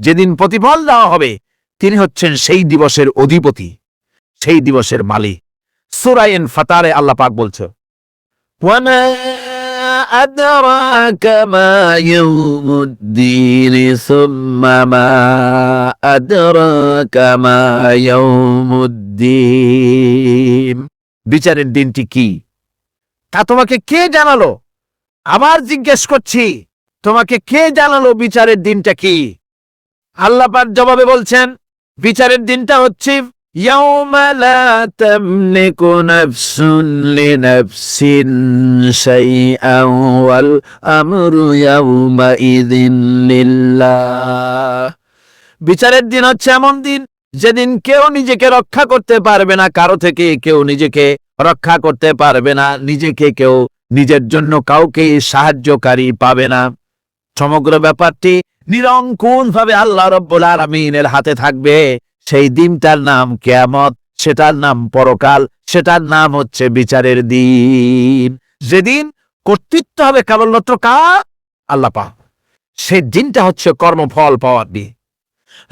যেদিন প্রতিফল দেওয়া হবে তিনি হচ্ছেন সেই দিবসের অধিপতি, সেই দিবসের মালিক। সূরা ফাতারে আল্লাহ পাক বলছে, ওয়ামা আদরাকা মা ইয়াউমুদ্দিন সুম্মা মা আদরাকা মা ইয়াউমুদ্দিন। বিচারের দিনটি কি তা তোমাকে কে জানালো? আবার জিজ্ঞেস করছি, তোমাকে কে জানালো বিচারের দিনটা কি? আল্লাহ পাক জবাবে বলছেন, বিচারের দিনটা হচ্ছে ইয়াউমা লা তামলিকু নাফসুন লিনাফসিন শাইআন ওয়াল আমরু ইয়াউমা ইযিন লিল্লাহ। বিচারের দিন হচ্ছে এমন দিন যেদিন কেউ নিজেকে রক্ষা করতে পারবে না, কারো থেকে কেউ নিজেকে রক্ষা করতে পারবে না, নিজেকে কেউ নিজের জন্য কাউকে সাহায্যকারী পাবে না। সমগ্র ব্যাপারটি নিরঙ্কুশ ভাবে আল্লাহ রাব্বুল আলামিনের হাতে থাকবে। সেই দিনটার নাম কিয়ামত, সেটার নাম পরকাল, সেটার নাম হচ্ছে বিচারের দিন। যেদিন কর্তৃত্ব হবে কেবলমাত্র কার? আল্লাহ পাক। সেই দিনটা হচ্ছে কর্মফল পাওয়ার দিন।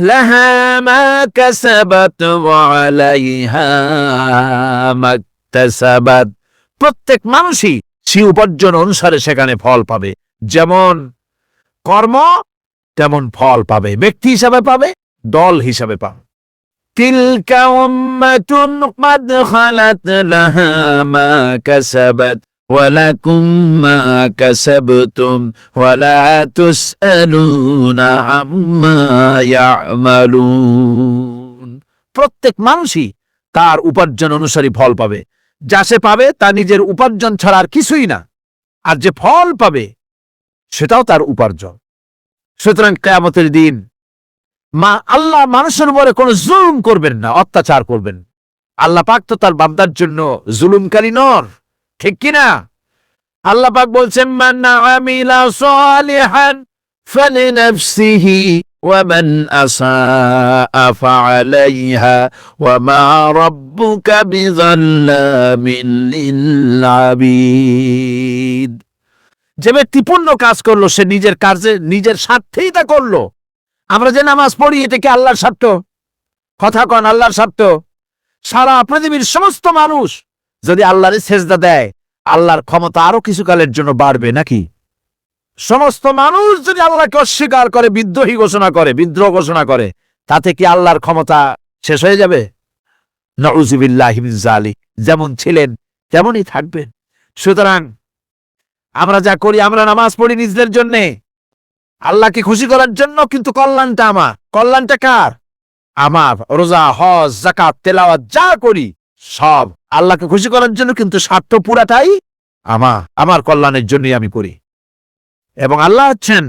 লাহা মা কাসাবাত ওয়া আলাইহা মাকতাসাবাত। প্রত্যেক মানুষই সে উপার্জন অনুসারে সেখানে ফল পাবে। যেমন কর্ম তেমন ফল পাবে, ব্যক্তি হিসাবে পাবে, দল হিসাবে পাবে। তিলকা উম্মাতুন ক্বাদ খালাত লাহা মা কাসাবাত ওয়া লাকুম মা কাসাবতুম ওয়া লা তুসআলুনা আম্মা ইয়ামালুন। প্রত্যেক মানুষই তার উপার্জন অনুসারী ফল পাবে। যা সে পাবে তা নিজের উপার্জন ছাড়া আর কিছুই না, আর যে ফল পাবে সেটাও তার উপার্জন। সুতরাং কিয়ামতের দিন আল্লাহ মানুষের উপরে কোনো জুলুম করবেন না, অত্যাচার করবেন। আল্লাহ পাক তো তার বান্দার জন্য জুলুমকারী নন, ঠিক কিনা? আল্লাহ পাক বলছেন, মান আমিলা সালিহান ফালিনাফসিহি ওয়া মান আসাআ ফাআলাইহা ওয়া মা রাব্বুকা বিযাল্লামিন লিল আবিদ। যে ব্যক্তি পুণ্য কাজ করলো সে নিজের কাজে নিজের স্বার্থেই তা করলো। আমরা যে নামাজ পড়ি এটা কি আল্লাহর স্বার্থ? কথা কন, আল্লাহর স্বার্থ? সারা পৃথিবীর সমস্ত মানুষ যদি আল্লাহর সেজদা দেয়, আল্লাহর ক্ষমতা আরো কিছুকালের জন্য বাড়বে নাকি? সমস্ত মানুষ যদি আল্লাহকে অস্বীকার করে, বিদ্রোহী ঘোষণা করে, বিদ্রোহ ঘোষণা করে, তাতে কি আল্লাহর ক্ষমতা শেষ হয়ে যাবে? নাউযুবিল্লাহি মিন যালিক। যেমন ছিলেন তেমনই থাকবেন। সুতরাং আমরা যা করি, আমরা নামাজ পড়ি নিজেদের জন্য, আল্লাহকে খুশি করার জন্য, কিন্তু কল্যাণটা আমার। কল্যাণটা কার? আমার। রোজা, হজ, যাকাত, তেলাওয়াত যা করি সব আল্লাহকে খুশি করার জন্য, কিন্তু স্বার্থ পুরাটাই আমার কল্যাণের জন্যই আমি করি। এবং আল্লাহ হচ্ছেন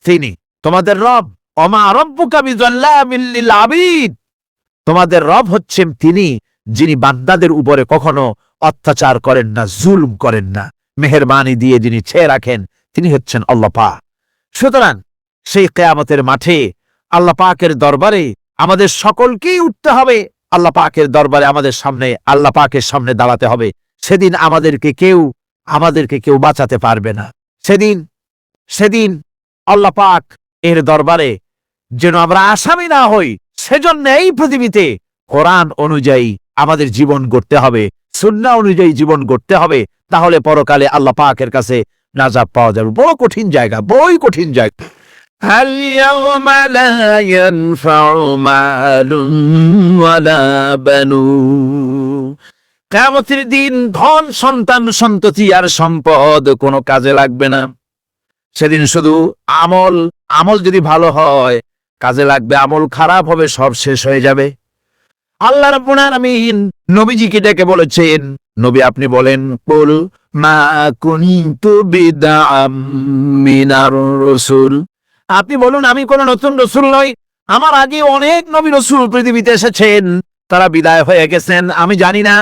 তিনি তোমাদের রব। ওমা রাব্বুকা বিযাল্লামিন লিল আবিদ। তোমাদের রব হচ্ছেন তিনি যিনি বান্দাদের উপরে কখনো অত্যাচার করেন না, জুলুম করেন না, মেহেরবানি দিয়ে যিনি ছেয়ে রাখেন, তিনি হচ্ছেন আল্লাহ পাক। সুতরাং সেই কিয়ামতের মাঠে আল্লাহ পাকের দরবারে আমাদের সকলকেই উঠতে হবে। আল্লাহ পাকের দরবারে আমাদের সামনে, আল্লাহ পাকের সামনে দাঁড়াতে হবে। সেদিন আমাদেরকে কেউ বাঁচাতে পারবে না। সেদিন আল্লাহ পাক এর দরবারে যেন আমরা আসামি না হই, সেজন্য এই পৃথিবীতে কোরআন অনুযায়ী আমাদের জীবন গড়তে হবে, সুন্নাহ অনুযায়ী জীবন গড়তে হবে। তাহলে পরকালে আল্লাহ পাকের কাছে নাজাত পাওয়া যাবে। বড় কঠিন জায়গা, বড়ই কঠিন জায়গা। হাল ইয়াওমা লা ইয়ানফাউ মালুন ওয়ালা বানুন। কিয়ামতের দিন ধন, সন্তান, সন্ততি আর সম্পদ কোনো কাজে লাগবে না। সেদিন শুধু আমল যদি ভালো হয় কাজে লাগবে, আমল খারাপ হবে সব শেষ হয়ে যাবে। আল্লাহ রাব্বুল আলামিন নবীজিকে ডেকে বলেছেন, নবী আপনি বলেন, কুল মা কুনতু বিদআম মিনার রাসূল। আপনি বলুন আমি কোন নতুন রাসূল নই। আমার আগে অনেক নবী রাসূল পৃথিবীতে এসেছেন, তারা বিদায় হয়ে গেছেন। আমি জানি না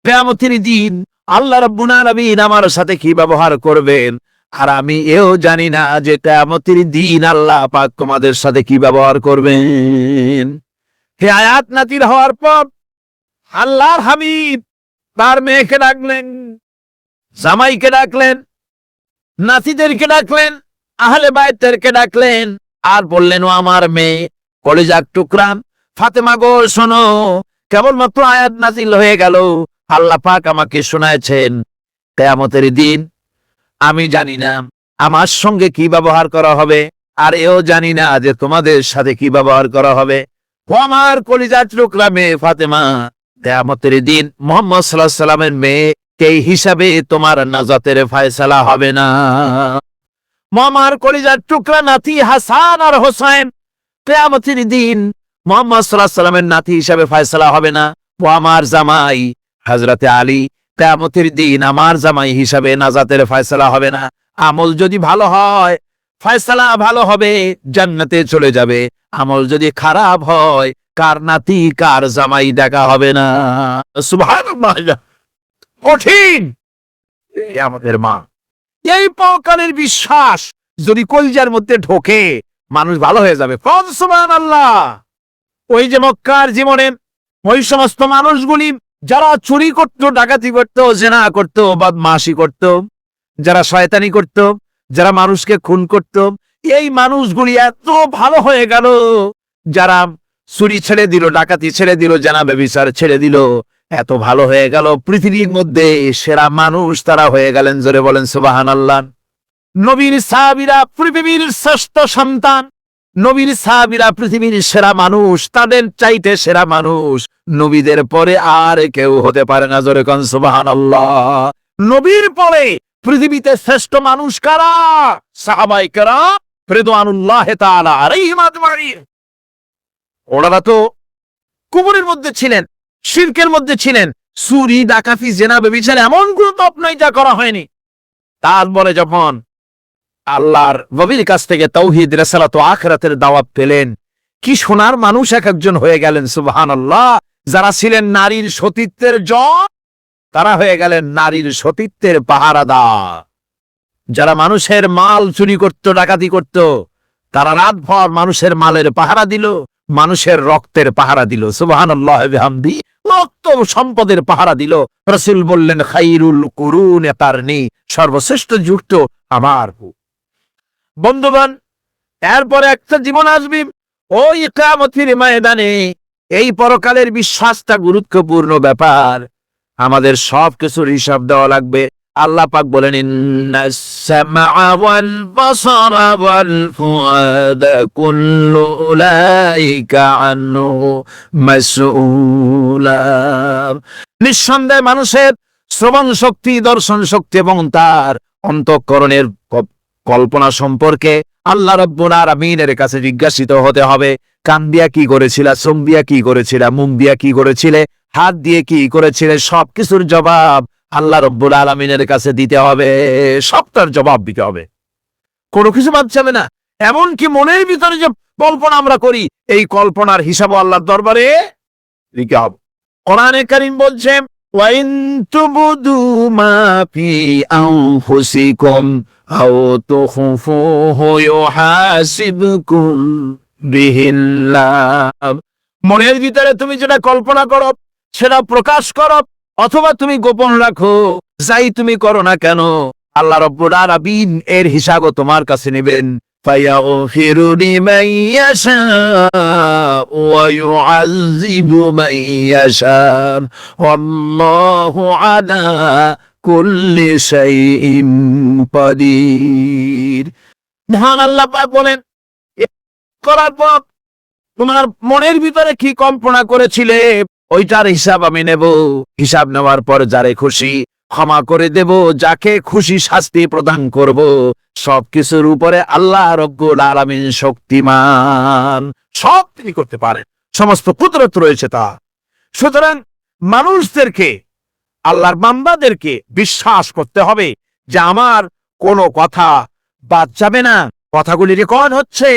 কিয়ামতের দিন আল্লাহ রাব্বুল আলামিন আমার সাথে কি ব্যবহার করবেন, আর আমি এও জানি না যে কিয়ামতের দিন আল্লাহ পাক তোমাদের সাথে কি ব্যবহার করবেন। হে আয়াত নাযিল হওয়ার পর আল্লাহর হাবিব তার মেয়েকে ডাকলেন, জামাইকে ডাকলেন, নাতিদেরকে ডাকলেন, আহলে বাইতদেরকে ডাকলেন, আর বললেন, ও আমার মেয়ে, কলিজার টুকরা ফাতেমা গো শোনো, কেবলমাত্র আয়াত নাযিল হয়ে গেল, আল্লাহ পাক আমাকে শোনায়ছেন কিয়ামতের দিন আমি জানি না আমার সঙ্গে কি ব্যবহার করা হবে, আর এও জানি না যে তোমাদের সাথে কি ব্যবহার করা হবে। ও আমার কলিজার টুকরা মেয়ে ফাতেমা, কিয়ামতের দিন মুহাম্মদ সাল্লাল্লাহু আলাইহি সাল্লামের মেয়ে কে হিসাবে তোমার নাজাতের ফয়সালা হবে না। আমার কলিজার টুকরা নাতি হাসান আর হোসেন, কিয়ামতের দিন মুহাম্মদ সাল্লাল্লাহু আলাইহি সাল্লামের নাতি হিসাবে ফয়সালা হবে না। ও আমার জামাই হযরতে আলী, কিয়ামতের দিন আমার জামাই হিসাবে নাজাতের ফয়সালা হবে না। আমল যদি ভালো হয় ফয়সালা ভালো হবে, জান্নাতে চলে যাবে। আমল যদি খারাপ হয় কার নাতি কার জামাই দেখা হবে না। সুবহানাল্লাহ, কঠিন আমাদের মা। এই পরকালের বিশ্বাস যদি কলিজার মধ্যে ঢোকে মানুষ ভালো হয়ে যাবে। সুবহানাল্লাহ। ওই যে মক্কার জীবনে ওই সমস্ত মানুষগুলি যারা চুরি করত, ডাকাতি করত, জিনা করত, বদমাশি করত, যারা শয়তানি করত, যারা মানুষকে খুন করত, এই মানুষগুলি এত ভালো হয়ে গেল। যারা চুরি ছেড়ে দিল, ডাকাতি ছেড়ে দিল, জিনা ব্যভিচার ছেড়ে দিল, এত ভালো হয়ে গেল। পৃথিবীর মধ্যে সেরা মানুষ তারা হয়ে গেলেন। জোরে বলেন সুবহানাল্লাহ। নবীর সাহাবীরা পৃথিবীর শ্রেষ্ঠ সন্তান, নবীর সাহাবীরা পৃথিবীর সেরা মানুষ, তাদের চাইতে সেরা মানুষ নবীদের পরে আর কেউ হতে পারে না। জোরে কোন সুবহানাল্লাহ। নবীর পরে পৃথিবীতে শ্রেষ্ঠ মানুষ কারা? সাহাবায়ে কেরাম রিদওয়ানুল্লাহি তাআলা আলাইহিম আজমাইন। ওনারা তো কুফরের মধ্যে ছিলেন, শিরকের মধ্যে ছিলেন, চুরি ডাকাতি জিনা ব্যভিচার এমন কোন পাপ নাই যা করা হয়নি। তারপরে যখন আল্লাহর নবীর কাছ থেকে তাওহীদ, রিসালাত ও আখিরাতের দাওয়াত পেলেন, কি সোনার মানুষ এক একজন হয়ে গেলেন। সুবহানাল্লাহ। যারা ছিলেন নারীর সতীত্বের জয়, তারা হয়ে গেলেন নারীর সতীত্বের পাহারাদার। যারা মানুষের মাল চুরি করত, ডাকাতি করত, তারা রাতভর মানুষের মালের পাহারা দিল, মানুষের রক্তের পাহারা দিল। সুবহানাল্লাহ বিহামদি। রক্ত সম্পদের পাহারা দিল। রাসূল বললেন খাইরুল কুরুনি কারনি, সর্বশ্রেষ্ঠ যুগ তো আমার। বন্ধুগণ, এরপরে একটা জীবন আসবে ওই কিয়ামতের ময়দানে। এই পরকালের বিশ্বাসটা গুরুত্বপূর্ণ ব্যাপার, আমাদের সবকিছুর হিসাব দেওয়া লাগবে। আল্লাহ পাক বলেন ইন্নাস সামআ ওয়াল বাসারা ওয়াল ফুআদা কুল্লু উলাইকা আনহু মাসউলা। নিঃসন্দেহে মানুষের শ্রবণ শক্তি, দর্শন শক্তি এবং তার অন্তঃকরণের কল্পনা সম্পর্কে আল্লাহ রাব্বুল আলামিনের কাছে জিজ্ঞাসিত হতে হবে। কান দিয়া কি করেছিলা, চোখ দিয়া কি করেছিলা, মুখ দিয়া কি করেছিলে, হাত দিয়ে কি করেছিলে, সবকিছুর জবাব আল্লাহ রাব্বুল আলামিনের কাছে দিতে হবে। সবটার জবাব দিতে হবে, কোনো কিছু বাদ যাবে না। এমনকি মনের ভিতরে যে কল্পনা আমরা করি, এই কল্পনার হিসাব আল্লাহর দরবারে দিতে হবে। কোরআনে কারীম বলছে ওয়াইন তুবদু মা ফি আনফুসিকুম আও তুখফুহু ইউহাসিবকুম বিহিল্লাহ। মনের ভিতরে তুমি যেটা কল্পনা করো সেটা প্রকাশ করো, অথবা তুমি গোপন রাখো, যাই তুমি করো না কেন আল্লাহ রাব্বুল আলামিন এর হিসাব তোমার কাছে নেবেন। ফায়াগফিরু লিমান ইয়াশা ওয়া ইউআযযিবু মান ইয়াশা ওয়াল্লাহু আলা কুল্লি শাইইন কাদির। মহান আল্লাহ পাক বলেন, করার পর তোমার মনের ভিতরে কি কল্পনা করেছিলে ওইটার হিসাব আমি নেব। হিসাব নেওয়ার পর যারে খুশি ক্ষমা করে দেব, যাকে খুশি শাস্তি প্রদান করব। সবকিছুর উপরে আল্লাহ রাব্বুল আলামিন শক্তিমান, সব তিনি করতে পারেন, সমস্ত কুদরত রয়েছে তা। সুতরাং মানুষদেরকে, আল্লাহর বান্দাদেরকে বিশ্বাস করতে হবে যে আমার কোনো কথা বাদ যাবে না, কথাগুলি রেকর্ড হচ্ছে,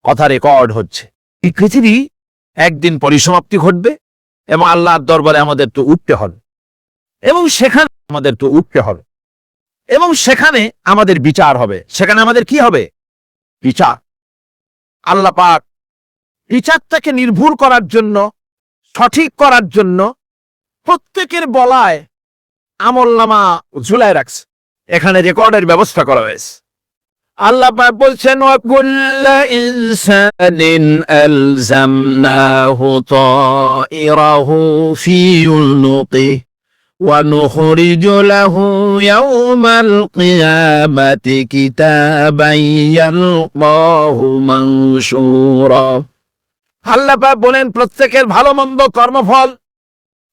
কথা রেকর্ড হচ্ছে। এই পৃথিবী একদিন পরিসমাপ্তি ঘটবে এবং আল্লাহর দরবারে আমাদের তো উঠতে হবে, এবং সেখানে আমাদের তো উঠতে হবে, এবং সেখানে আমাদের বিচার হবে। সেখানে আমাদের কি হবে? বিচার। আল্লাহ পাক বিচারটাকে নির্ভুল করার জন্য, সঠিক করার জন্য প্রত্যেকের বলায় আমলনামা ঝুলায় রাখছে, এখানে রেকর্ডের ব্যবস্থা করা হয়েছে। আল্লাহ পাক বলছেন ওয়া কুল্লা ইনসানিন আলজামনাহু তাইরাহু ফি উনুকিহি ওয়া নুখরিজু লাহু ইয়াওমাল কিয়ামাতি কিতাবান ইয়ালকাহু মানশুরা। আল্লাহ পাক বলেন প্রত্যেকের ভালো মন্দ কর্মফল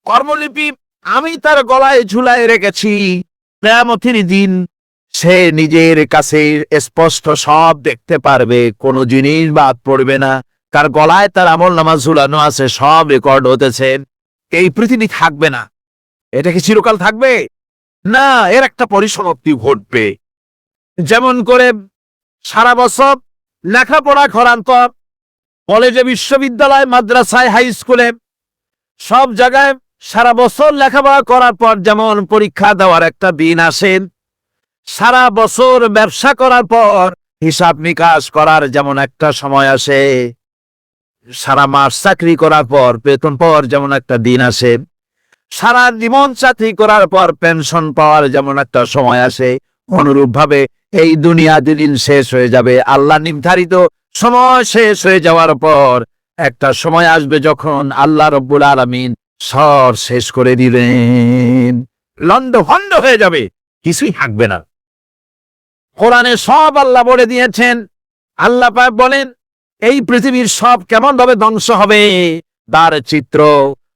কর্মলিপি আমি তার গলায় ঝুলায় রেখেছি। কিয়ামতের দিন সে নিজের কাছে স্পষ্ট সব দেখতে পারবে, কোনো জিনিস বাদ পড়বে না। কার গলায় তার আমল নামা ঝুলানো আছে, সব রেকর্ড হতেছে। এই পৃথিবী থাকবে না। এটা কি চিরকাল থাকবে? না, এর একটা পরিসমাপ্তি ঘটবে। যেমন করে সারা বছর লেখাপড়া করান্ত কলেজে, বিশ্ববিদ্যালয়, মাদ্রাসায়, হাই স্কুলে সব জায়গায় সারা বছর লেখাপড়া করার পর যেমন পরীক্ষা দেওয়ার একটা দিন আসে, সারা বছর ব্যবসা করার পর হিসাব নিকাশ করার যেমন একটা সময় আসে, সারা মাস চাকরি করার পর বেতন পাওয়ার যেমন একটা দিন আসে, সারা জীবন চাকরি করার পর পেনশন পাওয়ার যেমন একটা সময় আসে, অনুরূপ ভাবে এই দুনিয়া যেদিন শেষ হয়ে যাবে, আল্লাহ নির্ধারিত সময় শেষ হয়ে যাওয়ার পর একটা সময় আসবে যখন আল্লাহ রব্বুল আলামিন সব শেষ করে দিবেন, লন্ডভন্ড হয়ে যাবে, কিছুই থাকবে না। কোরআনে সব আল্লাহ বলে দিয়েছেন। আল্লাহ পাক বলেন এই পৃথিবীর সব কেমন ভাবে ধ্বংস হবে তার চিত্র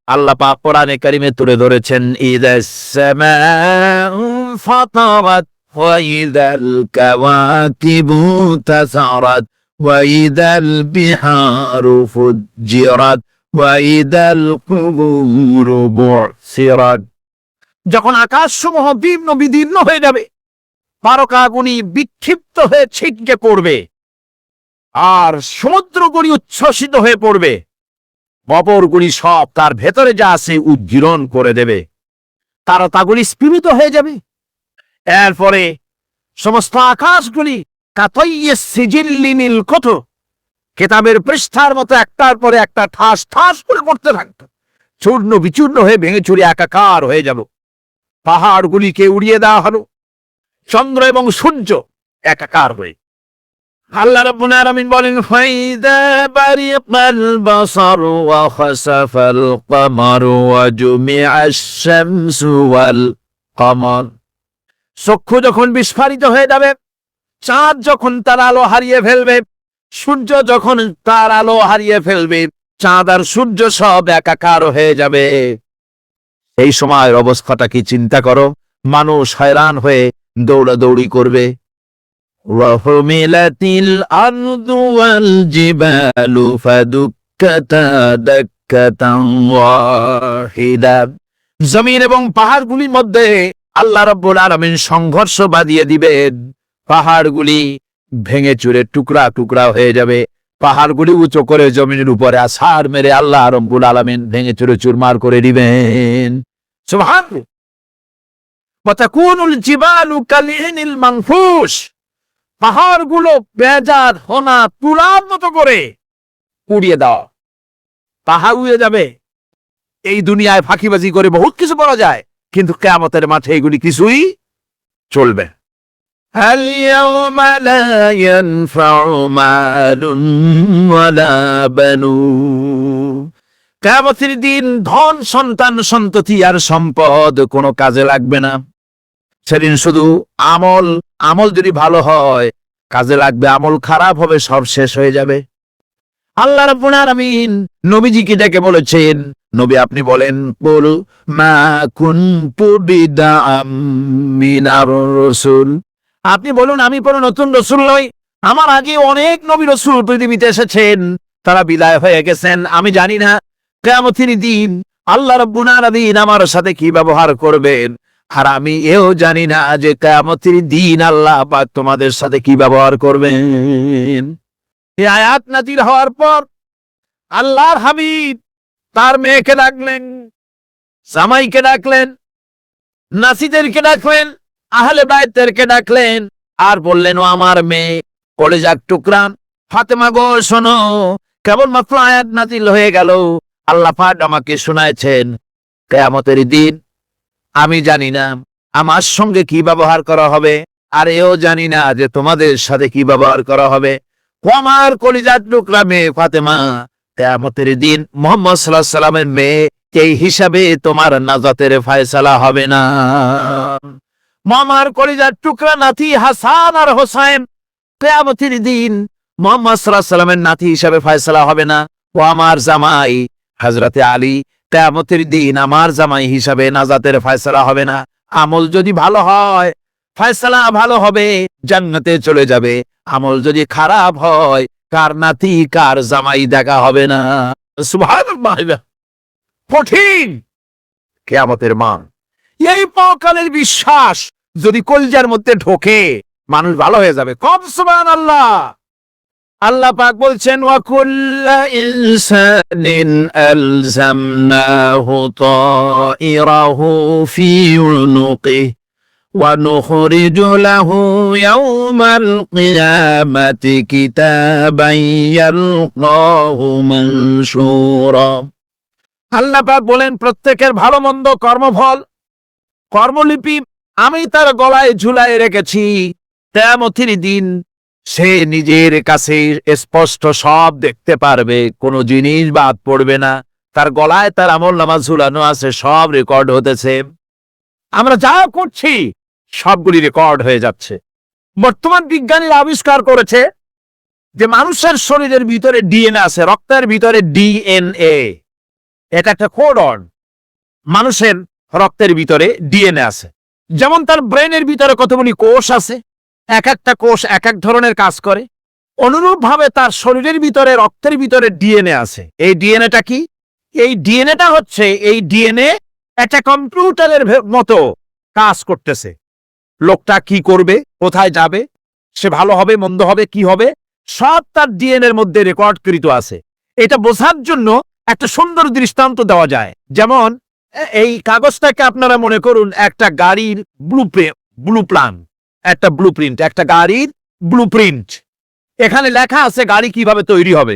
আল্লাহ পাক কোরআনে কারিমে তুলে ধরেছেন। ইযাস সামাউ ফাতারাত ওয়া ইযাল কাওয়াকিবু তাসারাত ওয়া ইযাল বিহারু ফুজ্জিরাত ওয়া ইযাল কুবুরু বুসিরাত। যখন আকাশসমূহ বিদীর্ণ বিদীর্ণ হয়ে যাবে, তারকাগুনি বিক্ষিপ্ত হয়ে ছিটকে পড়বে, আর সমুদ্রগুলি উচ্ছ্বসিত হয়ে পড়বে, বপরগুলি সব তার ভেতরে যা আছে উজ্জীরণ করে দেবে, তারকাগুলি স্ফীত হয়ে যাবে। এরপরে সমস্ত আকাশগুলি কাতাইয়্যিস সিজিল্লিনিল কুতুব, কিতাবের পৃষ্ঠার মতো একটার পরে একটা ঠাস ঠাস করে পড়তে থাকতো, চূর্ণ বিচূর্ণ হয়ে ভেঙে চুরে একাকার হয়ে যাব। পাহাড়গুলিকে উড়িয়ে দেওয়া হলো, চন্দ্র এবং সূর্য একাকার হয়ে। আল্লাহ রাব্বুল আলামিন বলেন ফাইদা বারিকাল বাসারু ওয়া খাসাফাল কমারু ওয়া জুমিআশ শামসু ওয়াল কমর। চক্ষু যখন বিস্ফারিত হয়ে যাবে, চাঁদ যখন তার আলো হারিয়ে ফেলবে, সূর্য যখন তার আলো হারিয়ে ফেলবে, চাঁদ আর সূর্য সব একাকার হয়ে যাবে। এই সময়ের অবস্থাটা কি চিন্তা করো। মানুষ হয়রান হয়ে দৌড়াদৌড়ি করবে। ওয়াহুমিলাতিল আরদু ওয়াল জিবালু ফাদুক্কাতা দাক্কাতান ওয়াহিদা। জমিন এবং পাহাড়গুলির মধ্যে আল্লাহ রাব্বুল আলামিন সংঘর্ষ বাঁধিয়ে দিবেন। পাহাড়গুলি ভেঙে চুরে টুকরা টুকরা হয়ে যাবে। পাহাড়গুলি উঁচু করে জমিনের উপরে আছাড় মেরে আল্লাহ রাব্বুল আলামিন ভেঙে চুরে চুরমার করে দিবেন। সুবহানাল্লাহ। ওয়া তাকুনুল জিবালু কালইনিল মানফুশ। পাহাড়গুলো বেজাত হোনা তুলার মতো করে উড়িয়ে দাও, পাহাড় উড়ে যাবে। এই দুনিয়ায় ফাঁকিবাজি করে বহুত কিছু করা যায়, কিন্তু কিয়ামতের মাঠে এগুলি কিছুই চলবে। হাল ইয়াওমা লা ইয়ানফাউ মালুন ওয়ালা বানুন। কিয়ামতের দিন ধন, সন্তান, সন্ততি আর সম্পদ কোনো কাজে লাগবে না। সেদিন শুধু আমল যদি ভালো হয় কাজে লাগবে, আমল খারাপ হবে সব শেষ হয়ে যাবে। আল্লাহ রাব্বুল আলামিন নবীজিকে ডেকে বলেছেন, নবী আপনি বলেন, কুল মা কুনতু বিদআম মিনার রাসূল। আপনি বলুন আমি কোনো নতুন রাসূল নই, আমার আগে অনেক নবী রাসূল পৃথিবীতে এসেছেন, তারা বিদায় হয়ে গেছেন। আমি জানি না কিয়ামতের দিন আল্লাহ রাব্বুল আলামিন আমার সাথে কি ব্যবহার করবেন, আর আমি এও জানি না যে কিয়ামতের দিন আল্লাহ পাক তোমাদের সাথে কি ব্যবহার করবেন। এই আয়াত নাযিল হওয়ার পর আল্লাহর হাবিব তার মেয়েকে ডাকলেন, জামাইকে ডাকলেন, নাসিদেরকে ডাকলেন, আহলে বাইতদেরকে ডাকলেন, আর বললেন ও আমার মেয়ে কলেজার টুকরা ফাতেমা গো শোনো, কেবলমাত্র আয়াত নাযিল হয়ে গেল, আল্লাহ পাক আমাকে শোনাচ্ছেন কিয়ামতের দিন আমি জানি না আমার সঙ্গে কি ব্যবহার করা হবে, আর এও জানি না যে তোমাদের সাথে কি ব্যবহার করা হবে। ও আমার কলিজার টুকরা মেয়ে ফাতেমা, কিয়ামতের দিন মুহাম্মদ সাল্লাল্লাহু আলাইহি সাল্লামের মেয়ে এই হিসাবে তোমার নাজাতের ফয়সালা হবে না। আমার কলিজার টুকরা নাতি হাসান আর হোসেন, কিয়ামতের দিন মুহাম্মদ সাল্লাল্লাহু আলাইহি সাল্লামের নাতি হিসাবে ফয়সালা হবে না। ও আমার জামাই হযরতে আলী, কিয়ামতের দিন আমার জামাই হিসাবে নাজাতের ফয়সালা হবে না। আমল যদি ভালো হয় ফয়সালা ভালো হবে, জান্নাতে চলে যাবে। আমল যদি খারাপ হয় কার নাতি কার জামাই দেখা হবে না। সুবহানাল্লাহ, কঠিন কিয়ামতের মান। এই পরকালের বিশ্বাস যদি কলজার মধ্যে ঢোকে মানুষ ভালো হয়ে যাবে। কম সুবহানাল্লাহ। আল্লাহ পাক বলছেন ওয়া কুল্লু ইনসানিন আলজামনাহু তাইরাহু ফি উনুকিহি ওয়া নুখরিজু লাহু ইয়াওমাল কিয়ামাতি কিতাবান ইয়ালকাহু মানশুরা। আল্লাহ পাক বলেন প্রত্যেকের ভালো মন্দ কর্মফল কর্মলিপি আমি তার গলায় ঝুলায় রেখেছি। কিয়ামতের দিন সে নিজের কাছে স্পষ্ট সব দেখতে পারবে, কোনো জিনিস বাদ পড়বে না। তার গলায় তার আমলনামা ঝুলানো আছে, সব রেকর্ড হতেছে। আমরা যা করছি সবগুলি রেকর্ড হয়ে যাচ্ছে। বর্তমান বিজ্ঞানীরা আবিষ্কার করেছে যে মানুষের শরীরের ভিতরে ডিএনএ আছে, রক্তের ভিতরে ডিএনএ, এটা একটা কোডন। মানুষের রক্তের ভিতরে ডিএনএ আছে। যেমন তার ব্রেনের ভিতরে কতগুলি কোষ আছে, এক একটা কোষ এক এক ধরনের কাজ করে, অনুরূপ ভাবে তার শরীরের ভিতরে রক্তের ভিতরে ডিএনএ আছে। এই ডিএনএটা কি? এই ডিএনএটা হচ্ছে, এই ডিএনএ একটা কম্পিউটারের মতো কাজ করতেছে। লোকটা কি করবে, কোথায় যাবে, সে ভালো হবে মন্দ হবে কি হবে, সব তার ডিএনএ এর মধ্যে রেকর্ডকৃত আছে। এটা বোঝার জন্য একটা সুন্দর দৃষ্টান্ত দেওয়া যায়। যেমন এই কাগজটাকে আপনারা মনে করুন একটা গাড়ির একটা ব্লুপ্রিন্ট, একটা গাড়ির ব্লুপ্রিন্ট। এখানে লেখা আছে গাড়ি কিভাবে তৈরি হবে।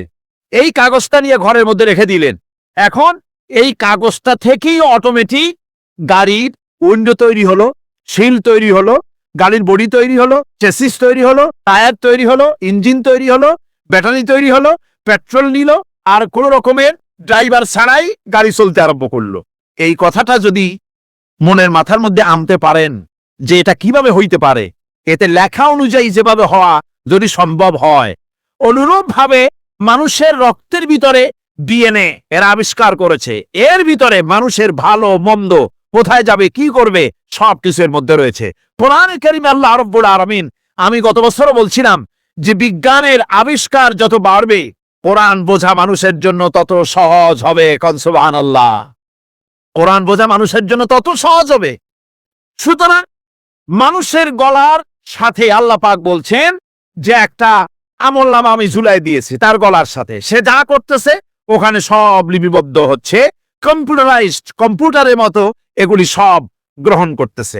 এই কাগজটা নিয়ে ঘরের মধ্যে রেখে দিলেন। এখন এই কাগজটা থেকেই অটোমেটিক গাড়ির উইন্ডো তৈরি হলো, শিল তৈরি হলো, গাড়ির বডি তৈরি হলো, চেসিস তৈরি হলো, টায়ার তৈরি হলো, ইঞ্জিন তৈরি হলো, ব্যাটারি তৈরি হলো, পেট্রোল নিল, আর কোন রকমের ড্রাইভার ছাড়াই গাড়ি চলতে আরম্ভ করলো। এই কথাটা যদি মনের মাথার মধ্যে আনতে পারেন যে এটা কিভাবে হইতে পারে, এতে লেখা অনুযায়ী যেভাবে হওয়া যদি সম্ভব হয়, অনুরূপ ভাবে মানুষের রক্তের ভিতরে ডিএনএ এরা আবিষ্কার করেছে। এর ভিতরে মানুষের ভালো মন্দ, কোথায় যাবে কি করবে, সবকিছু এর মধ্যে রয়েছে। কোরআনে কারীমে আল্লাহ রাব্বুল আলামিন, আমি গত বছরও বলছিলাম যে বিজ্ঞানের আবিষ্কার যত বাড়বে কোরআন বোঝা মানুষের জন্য তত সহজ হবে। সুবহানাল্লাহ। কোরআন বোঝা মানুষের জন্য তত সহজ হবে। সুতরাং মানুষের গলার সাথে আল্লাহ পাক বলছেন যে একটা আমলনামা আমি ঝুলাই দিয়েছি তার গলার সাথে, সে যা করতেছে ওখানে সব লিপিবদ্ধ হচ্ছে, কম্পিউটারাইজড, কম্পিউটারের মতো এগুলি সব গ্রহণ করতেছে।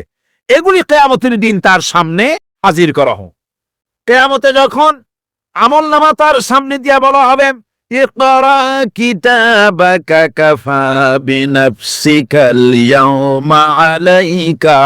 এগুলি কিয়ামতের দিন তার সামনে হাজির করা হোক। কিয়ামতে যখন আমলনামা তার সামনে দিয়ে বলা হবে ইকরা কিতাবাকা কাফা বিনাফসিকাল ইয়াওমা আলাইকা